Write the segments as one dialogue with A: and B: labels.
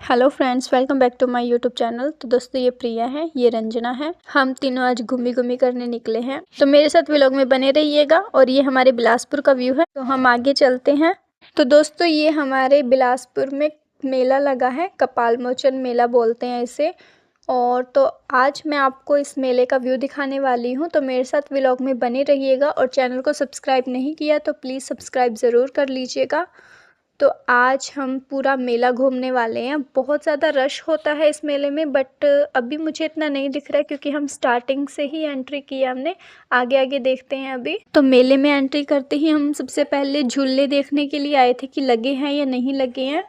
A: Hello friends, welcome back to my YouTube channel. तो दोस्तों, ये प्रिया है, ये रंजना है। हम तीनों आज घूमी घूमी करने निकले हैं, तो मेरे साथ व्लॉग में बने रहिएगा। और ये हमारे बिलासपुर का व्यू है, तो हम आगे चलते हैं। तो दोस्तों, ये हमारे बिलासपुर में मेला लगा है, कपाल मोचन मेला बोलते हैं इसे। और तो आज मैं आपको इस मेले का व्यू दिखाने वाली हूँ, तो मेरे साथ व्लॉग में बने रहिएगा। और चैनल को सब्सक्राइब नहीं किया तो प्लीज़ सब्सक्राइब ज़रूर कर लीजिएगा। तो आज हम पूरा मेला घूमने वाले हैं। बहुत ज़्यादा रश होता है इस मेले में, बट अभी मुझे इतना नहीं दिख रहा है क्योंकि हम स्टार्टिंग से ही एंट्री किया हमने। आगे आगे देखते हैं अभी। तो मेले में एंट्री करते ही हम सबसे पहले झूले देखने के लिए आए थे कि लगे हैं या नहीं लगे हैं।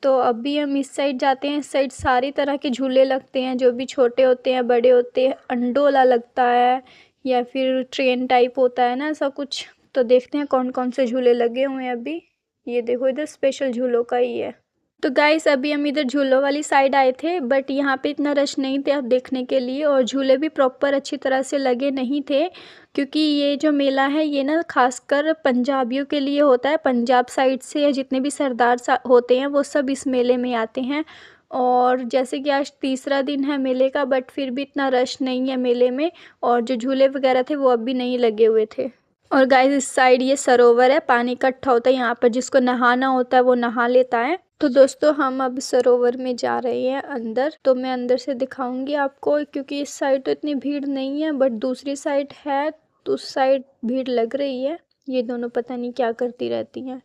A: तो अभी हम इस साइड जाते हैं। इस साइड सारी तरह के झूले लगते हैं, जो भी छोटे होते हैं, बड़े होते हैं। अंडोला लगता है या फिर ट्रेन टाइप होता है ना, ऐसा कुछ। तो देखते हैं कौन कौन से झूले लगे हुए हैं अभी। ये देखो, इधर स्पेशल झूलों का ही है। तो गाइस, अभी हम इधर झूलों वाली साइड आए थे, बट यहाँ पे इतना रश नहीं थे अब देखने के लिए। और झूले भी प्रॉपर अच्छी तरह से लगे नहीं थे, क्योंकि ये जो मेला है ये ना खासकर पंजाबियों के लिए होता है। पंजाब साइड से या जितने भी सरदार होते हैं वो सब इस मेले में आते हैं। और जैसे कि आज तीसरा दिन है मेले का, बट फिर भी इतना रश नहीं है मेले में। और जो झूले वगैरह थे वो अभी नहीं लगे हुए थे। और गाइस, इस साइड ये सरोवर है, पानी इकट्ठा होता है यहाँ पर। जिसको नहाना होता है वो नहा लेता है। तो दोस्तों, हम अब सरोवर में जा रहे हैं अंदर। तो मैं अंदर से दिखाऊंगी आपको, क्योंकि इस साइड तो इतनी भीड़ नहीं है, बट दूसरी साइड है तो उस साइड भीड़ लग रही है। ये दोनों पता नहीं क्या करती रहती हैं।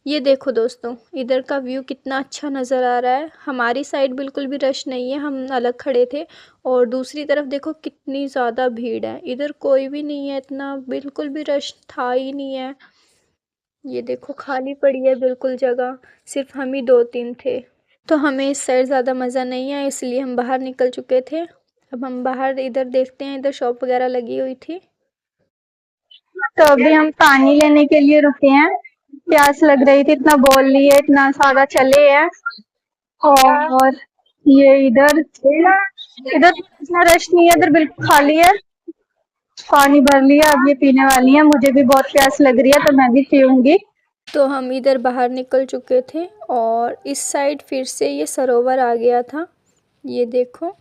A: ये देखो दोस्तों, इधर का व्यू कितना अच्छा नज़र आ रहा है। हमारी साइड बिल्कुल भी रश नहीं है, हम अलग खड़े थे। और दूसरी तरफ देखो कितनी ज़्यादा भीड़ है। इधर कोई भी नहीं है, इतना बिल्कुल भी रश था ही नहीं है। ये देखो, खाली पड़ी है बिल्कुल जगह, सिर्फ हम ही दो तीन थे। तो हमें इस साइड ज़्यादा मज़ा नहीं आया, इसलिए हम बाहर निकल चुके थे। अब हम बाहर इधर देखते हैं, इधर शॉप वगैरह लगी हुई थी। तो अभी हम पानी लेने के लिए रुके हैं। प्यास लग रही थी, इतना बोल लिए, इतना सारा चले हैं। और ये इधर इधर इतना रश नहीं है, इधर बिल्कुल खाली है। पानी भर लिया, अब ये पीने वाली है। मुझे भी बहुत प्यास लग रही है तो मैं भी पीऊंगी। तो हम इधर बाहर निकल चुके थे और इस साइड फिर से ये सरोवर आ गया था। ये देखो,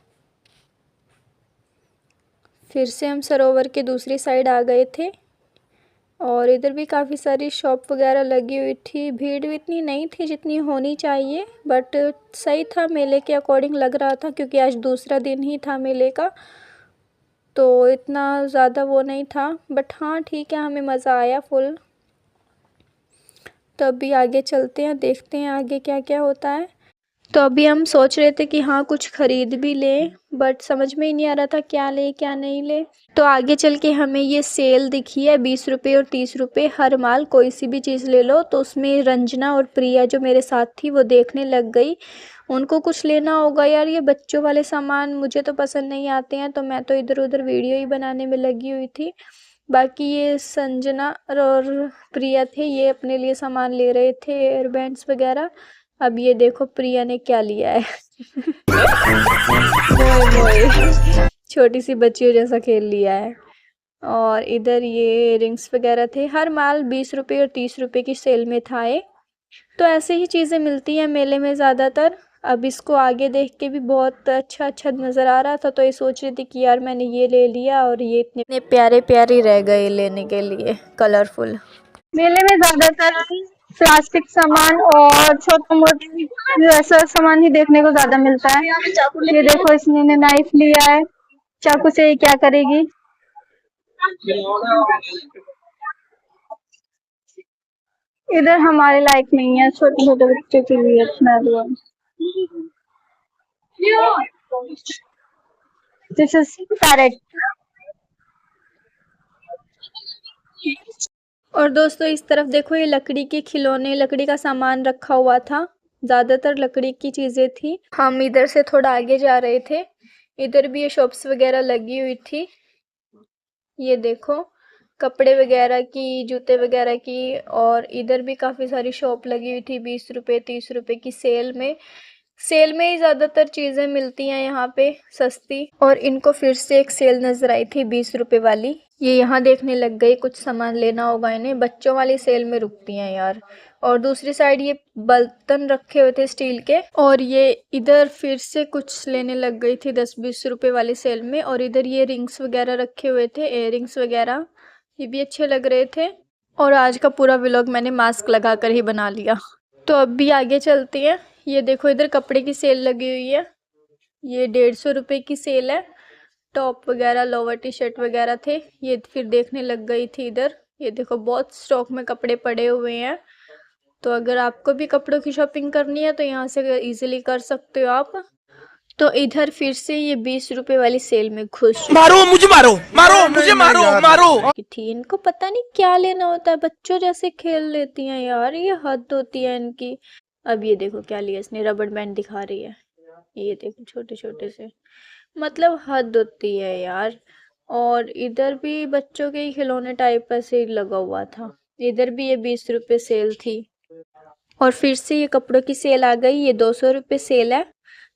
A: फिर से हम सरोवर के दूसरी साइड आ गए थे। और इधर भी काफ़ी सारी शॉप वगैरह लगी हुई थी। भीड़ भी इतनी नहीं थी जितनी होनी चाहिए, बट सही था, मेले के अकॉर्डिंग लग रहा था, क्योंकि आज दूसरा दिन ही था मेले का। तो इतना ज़्यादा वो नहीं था, बट हाँ ठीक है, हमें मज़ा आया फुल। तो अभी आगे चलते हैं, देखते हैं आगे क्या क्या होता है। तो अभी हम सोच रहे थे कि हाँ कुछ ख़रीद भी लें, बट समझ में ही नहीं आ रहा था क्या ले क्या नहीं ले। तो आगे चल के हमें ये सेल दिखी है, 20 रुपये और 30 रुपये हर माल कोई सी भी चीज़ ले लो। तो उसमें रंजना और प्रिया जो मेरे साथ थी वो देखने लग गई। उनको कुछ लेना होगा यार, ये बच्चों वाले सामान मुझे तो पसंद नहीं आते हैं, तो मैं तो इधर उधर वीडियो ही बनाने में लगी हुई थी। बाकी ये संजना और प्रिया थे, ये अपने लिए सामान ले रहे थे, एयरबैंड्स वगैरह। अब ये देखो प्रिया ने क्या लिया है। मोए मोए, छोटी सी बच्चियों जैसा खेल लिया है। और इधर ये रिंग्स वगैरह थे, हर माल 20 रुपये और 30 रुपये की सेल में था ये। तो ऐसे ही चीज़ें मिलती हैं मेले में ज़्यादातर। अब इसको आगे देख के भी बहुत अच्छा अच्छा नज़र आ रहा था, तो ये सोच रही थी कि यार मैंने ये ले लिया, और ये इतने प्यारे प्यारे रह गए लेने के लिए, कलरफुल। मेले में ज़्यादातर प्लास्टिक सामान और छोटा मोटा ऐसा सामान ही देखने को ज़्यादा मिलता है। ये देखो, इसने नाइफ लिया है, चाकू से ये क्या करेगी। इधर हमारे लायक नहीं है, छोटे छोटे बच्चों के लिए इतना दिस इज पैरेट। और दोस्तों, इस तरफ देखो, ये लकड़ी के खिलौने, लकड़ी का सामान रखा हुआ था। ज़्यादातर लकड़ी की चीज़ें थी। हम इधर से थोड़ा आगे जा रहे थे, इधर भी ये शॉप्स वगैरह लगी हुई थी। ये देखो, कपड़े वगैरह की, जूते वगैरह की। और इधर भी काफ़ी सारी शॉप लगी हुई थी, 20 रुपये 30 रुपये की सेल में। सेल में ही ज़्यादातर चीज़ें मिलती हैं यहाँ पे सस्ती। और इनको फिर से एक सेल नज़र आई थी 20 रुपये वाली, ये यहाँ देखने लग गई, कुछ सामान लेना होगा इन्हें, बच्चों वाली सेल में रुकती हैं यार। और दूसरी साइड ये बर्तन रखे हुए थे स्टील के, और ये इधर फिर से कुछ लेने लग गई थी 10-20 रुपए वाली सेल में। और इधर ये रिंग्स वगैरह रखे हुए थे, इयररिंग्स वगैरह, ये भी अच्छे लग रहे थे। और आज का पूरा व्लॉग मैंने मास्क लगा कर ही बना लिया। तो अब भी आगे चलती हैं। ये देखो इधर कपड़े की सेल लगी हुई है, ये 150 रुपये की सेल है। टॉप वगैरह, लोअर टी शर्ट वगैरह थे। ये फिर देखने लग गई थी इधर। ये देखो बहुत स्टॉक में कपड़े पड़े हुए हैं। तो अगर आपको भी कपड़ों की शॉपिंग करनी है तो यहाँ से इजीली कर सकते हो आप। तो इधर फिर से ये 20 रुपए वाली सेल में घुस
B: मारो मुझे, मारो मुझे, मारो।
A: थी। इनको पता नहीं क्या लेना होता है, बच्चों जैसे खेल लेती हैं यार, ये हद होती है इनकी। अब ये देखो क्या लिया इसने, रबड़ बैंड दिखा रही है। ये देखो छोटे छोटे से, मतलब हद होती है यार। और इधर भी बच्चों के ही खिलौने टाइप ऐसे ही लगा हुआ था। इधर भी ये 20 रुपए सेल थी। और फिर से ये कपड़ों की सेल आ गई, ये 200 रुपये सेल है।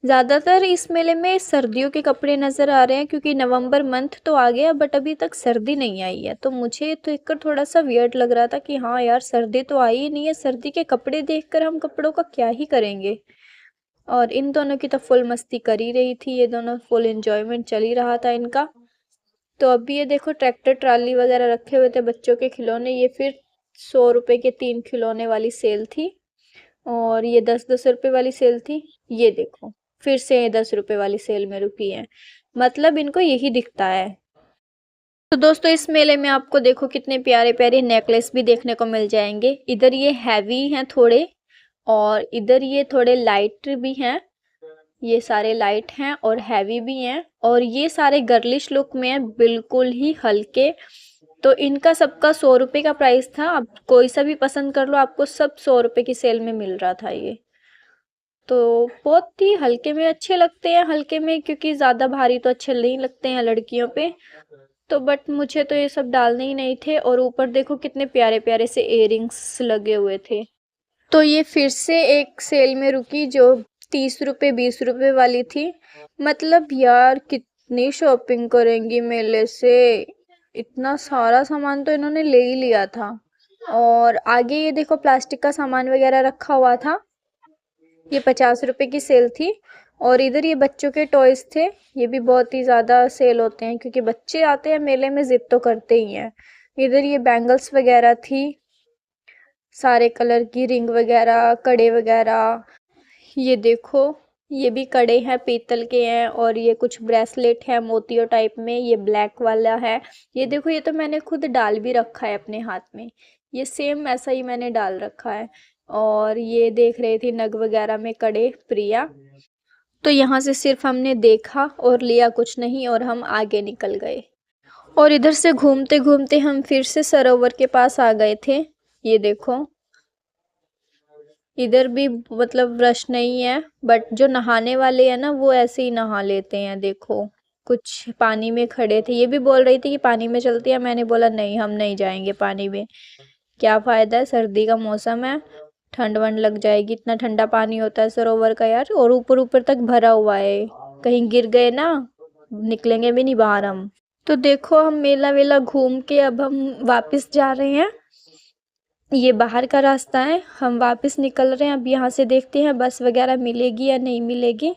A: ज़्यादातर इस मेले में सर्दियों के कपड़े नज़र आ रहे हैं, क्योंकि नवंबर मंथ तो आ गया बट अभी तक सर्दी नहीं आई है। तो मुझे तो देखकर थोड़ा सा वियर्ड लग रहा था कि हाँ यार सर्दी तो आई ही नहीं है, सर्दी के कपड़े देखकर हम कपड़ों का क्या ही करेंगे। और इन दोनों की तो फुल मस्ती कर ही रही थी, ये दोनों फुल एंजॉयमेंट चल ही रहा था इनका। तो अभी ये देखो ट्रैक्टर ट्राली वगैरह रखे हुए थे बच्चों के खिलौने, ये फिर 100 रुपये के 3 खिलौने वाली सेल थी। और ये 10-10 रुपए वाली सेल थी। ये देखो फिर से 10 रुपए वाली सेल में रुकी है, मतलब इनको यही दिखता है। तो दोस्तों इस मेले में आपको देखो कितने प्यारे प्यारे नेकलेस भी देखने को मिल जाएंगे। इधर ये हैवी हैं थोड़े, और इधर ये थोड़े लाइट भी हैं। ये सारे लाइट हैं और हैवी भी हैं, और ये सारे गर्लिश लुक में हैं, बिल्कुल ही हल्के। तो इनका सबका 100 रुपये का प्राइस था। आप कोई सा भी पसंद कर लो, आपको सब 100 रुपये की सेल में मिल रहा था ये। तो बहुत ही हल्के में अच्छे लगते हैं, हल्के में, क्योंकि ज़्यादा भारी तो अच्छे नहीं लगते हैं लड़कियों पे। तो बट मुझे तो ये सब डालने ही नहीं थे। और ऊपर देखो कितने प्यारे प्यारे से इयररिंग्स लगे हुए थे। तो ये फिर से एक सेल में रुकी जो 30 रुपये 20 रुपये वाली थी। मतलब यार कितनी शॉपिंग करेंगी मेले से, इतना सारा सामान तो इन्होंने ले ही लिया था। और आगे ये देखो प्लास्टिक का सामान वगैरह रखा हुआ था, ये 50 रुपये की सेल थी। और इधर ये बच्चों के टॉयज थे, ये भी बहुत ही ज़्यादा सेल होते हैं, क्योंकि बच्चे आते हैं मेले में, जिद तो करते ही हैं। इधर ये बैंगल्स वगैरह थी, सारे कलर की रिंग वगैरह, कड़े वगैरह। ये देखो ये भी कड़े हैं, पीतल के हैं। और ये कुछ ब्रेसलेट है मोतियों टाइप में, ये ब्लैक वाला है। ये देखो ये तो मैंने खुद डाल भी रखा है अपने हाथ में, ये सेम ऐसा ही मैंने डाल रखा है। और ये देख रही थी नग वगैरह में कड़े प्रिया। तो यहाँ से सिर्फ हमने देखा और लिया कुछ नहीं, और हम आगे निकल गए। और इधर से घूमते घूमते हम फिर से सरोवर के पास आ गए थे। ये देखो इधर भी मतलब रश नहीं है, बट जो नहाने वाले हैं ना वो ऐसे ही नहा लेते हैं। देखो कुछ पानी में खड़े थे, ये भी बोल रही थी कि पानी में चलती है, मैंने बोला नहीं हम नहीं जाएंगे पानी में, क्या फ़ायदा है, सर्दी का मौसम है, ठंड वंड लग जाएगी। इतना ठंडा पानी होता है सरोवर का यार, और ऊपर ऊपर तक भरा हुआ है, कहीं गिर गए ना निकलेंगे भी नहीं बाहर हम। तो देखो हम मेला वेला घूम के अब हम वापस जा रहे हैं। ये बाहर का रास्ता है, हम वापस निकल रहे हैं। अब यहाँ से देखते हैं बस वगैरह मिलेगी या नहीं मिलेगी।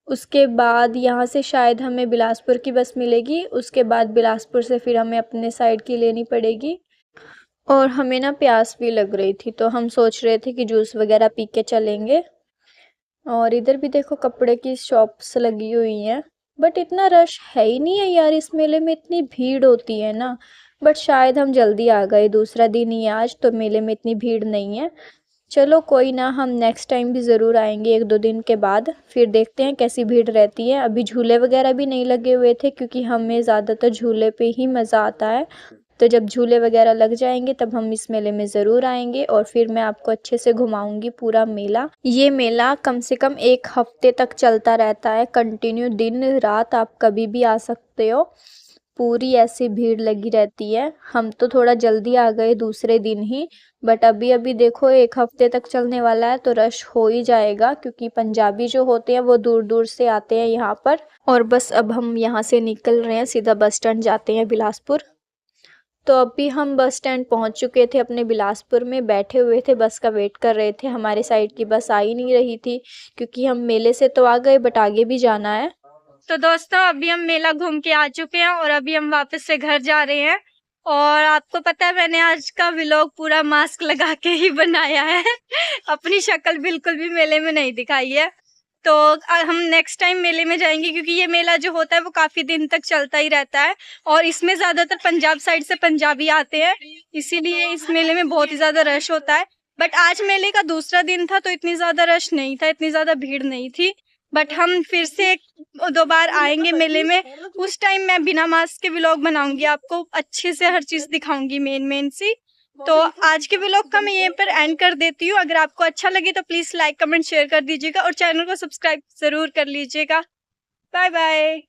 A: उसके बाद यहाँ से शायद हमें बिलासपुर की बस मिलेगी, उसके बाद बिलासपुर से फिर हमें अपने साइड की लेनी पड़ेगी। और हमें ना प्यास भी लग रही थी, तो हम सोच रहे थे कि जूस वगैरह पी के चलेंगे। और इधर भी देखो कपड़े की शॉप्स लगी हुई हैं, बट इतना रश है ही नहीं है यार, इस मेले में इतनी भीड़ होती है ना। बट शायद हम जल्दी आ गए, दूसरा दिन ही है आज, तो मेले में इतनी भीड़ नहीं है। चलो कोई ना, हम नेक्स्ट टाइम भी ज़रूर आएंगे 1-2 दिन के बाद, फिर देखते हैं कैसी भीड़ रहती है। अभी झूले वगैरह भी नहीं लगे हुए थे, क्योंकि हमें ज़्यादातर झूले पे ही मज़ा आता है। तो जब झूले वगैरह लग जाएंगे तब हम इस मेले में ज़रूर आएंगे, और फिर मैं आपको अच्छे से घुमाऊंगी पूरा मेला। ये मेला कम से कम 1 हफ्ते तक चलता रहता है, कंटिन्यू दिन रात, आप कभी भी आ सकते हो। पूरी ऐसी भीड़ लगी रहती है। हम तो थोड़ा जल्दी आ गए दूसरे दिन ही, बट अभी अभी देखो 1 हफ्ते तक चलने वाला है, तो रश हो ही जाएगा, क्योंकि पंजाबी जो होते हैं वो दूर दूर से आते हैं यहाँ पर। और बस अब हम यहाँ से निकल रहे हैं, सीधा बस स्टैंड जाते हैं बिलासपुर। तो अभी हम बस स्टैंड पहुंच चुके थे अपने बिलासपुर में, बैठे हुए थे, बस का वेट कर रहे थे। हमारे साइड की बस आ ही नहीं रही थी क्योंकि हम मेले से तो आ गए बट आगे भी जाना है। तो दोस्तों अभी हम मेला घूम के आ चुके हैं और अभी हम वापस से घर जा रहे हैं। और आपको पता है मैंने आज का व्लॉग पूरा मास्क लगा के ही बनाया है अपनी शक्ल बिल्कुल भी मेले में नहीं दिखाई है। तो हम नेक्स्ट टाइम मेले में जाएंगे क्योंकि ये मेला जो होता है वो काफी दिन तक चलता ही रहता है और इसमें ज्यादातर पंजाब साइड से पंजाबी आते हैं, इसीलिए इस मेले में बहुत ही ज्यादा रश होता है। बट आज मेले का दूसरा दिन था तो इतनी ज्यादा रश नहीं था, इतनी ज्यादा भीड़ नहीं थी। बट हम फिर से 2 बार आएंगे मेले में, उस टाइम मैं बिना मास्क के व्लॉग बनाऊंगी, आपको अच्छे से हर चीज दिखाऊंगी मेन सी। तो आज के व्लॉग का मैं यहीं पर एंड कर देती हूँ। अगर आपको अच्छा लगे तो प्लीज लाइक कमेंट शेयर कर दीजिएगा और चैनल को सब्सक्राइब जरूर कर लीजिएगा। Bye bye.